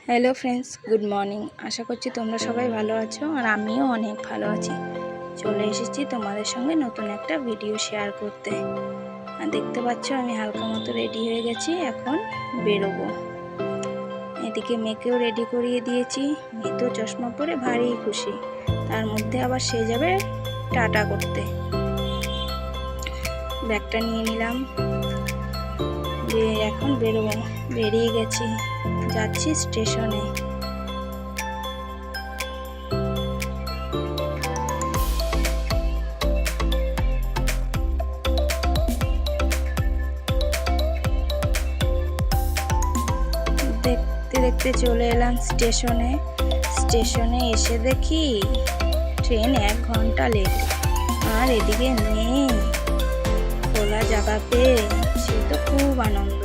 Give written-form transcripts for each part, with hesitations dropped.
Hello friends, good morning. আশা করছি তোমরা সবাই ভালো আছো আর আমিও অনেক ভালো আছি। চলে এসেছি তোমাদের সঙ্গে নতুন একটা ভিডিও শেয়ার করতে। আর দেখতে পাচ্ছ আমি হালকা মতো রেডি হয়ে গেছি, এখন বেরোবো। এদিকে মেয়েকেও রেডি করিয়ে দিয়েছি। মেয়ে তো চশমা পরে ভারী খুশি, তার মধ্যে আবার সে যাবে টাটা করতে। ব্যাগটা নিয়ে নিলাম, এখন বেরোবো। বেরিয়ে গেছি, যাচ্ছি স্টেশনে। দেখতে দেখতে চলে এলাম স্টেশনে। স্টেশনে এসে দেখি ট্রেন 1 ঘন্টা লেট। আর এদিকে মেয়ে খোলা জায়গা পেয়ে সে তো খুব আনন্দ।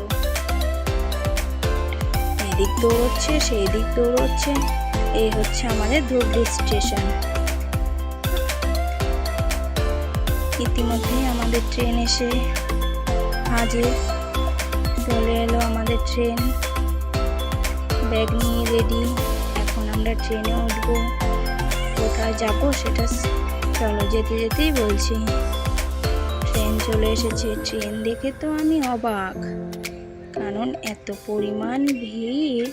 এদিক দৌড়চ্ছে, সেই দিক দৌড়চ্ছে। এই হচ্ছে আমাদের ধুবড়ি স্টেশন। ইতিমধ্যে আমাদের ট্রেন এসে হাজির। চলে এলো আমাদের ট্রেন। ব্যাগ নিয়ে রেডি, এখন আমরা ট্রেনে উঠবো। কোথায় যাব সেটা চলো যেতে যেতেই বলছি। ট্রেন চলে এসেছে। ট্রেন দেখে তো আমি অবাক, কারণ এত পরিমাণ ভিড়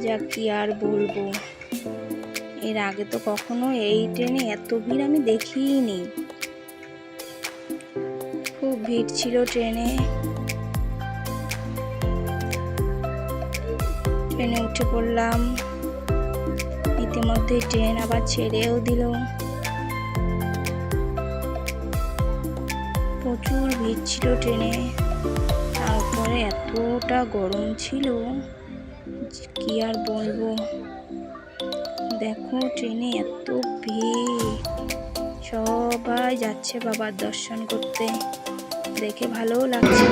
যা কি আর বলবো। এর আগে তো কখনো এই ট্রেনে এত ভিড় আমি দেখিনি। খুব ভিড় ছিল ট্রেনে। ট্রেনে উঠে পড়লাম। ইতিমধ্যে ট্রেন আবার ছেড়েও দিল। প্রচুর ভিড় ছিল ট্রেনে, তারপরে এতটা গরম ছিল কি আর বলবো। দেখো ট্রেনে এত ভিড়, সবাই যাচ্ছে বাবার দর্শন করতে। দেখে ভালোও লাগছে।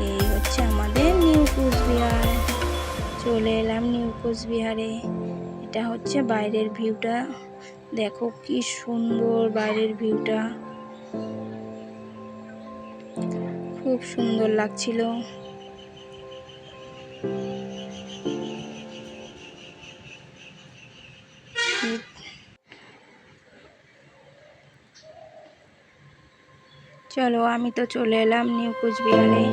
এই হচ্ছে আমাদের নিউ কোচবিহার। চলে এলাম নিউ কোচবিহারে। এটা হচ্ছে বাইরের ভিউটা। দেখো কি সুন্দর বাইরের ভিউটা, খুব সুন্দর লাগছিল। চলো আমি তো চলে এলাম নিউ কোচবিহারে।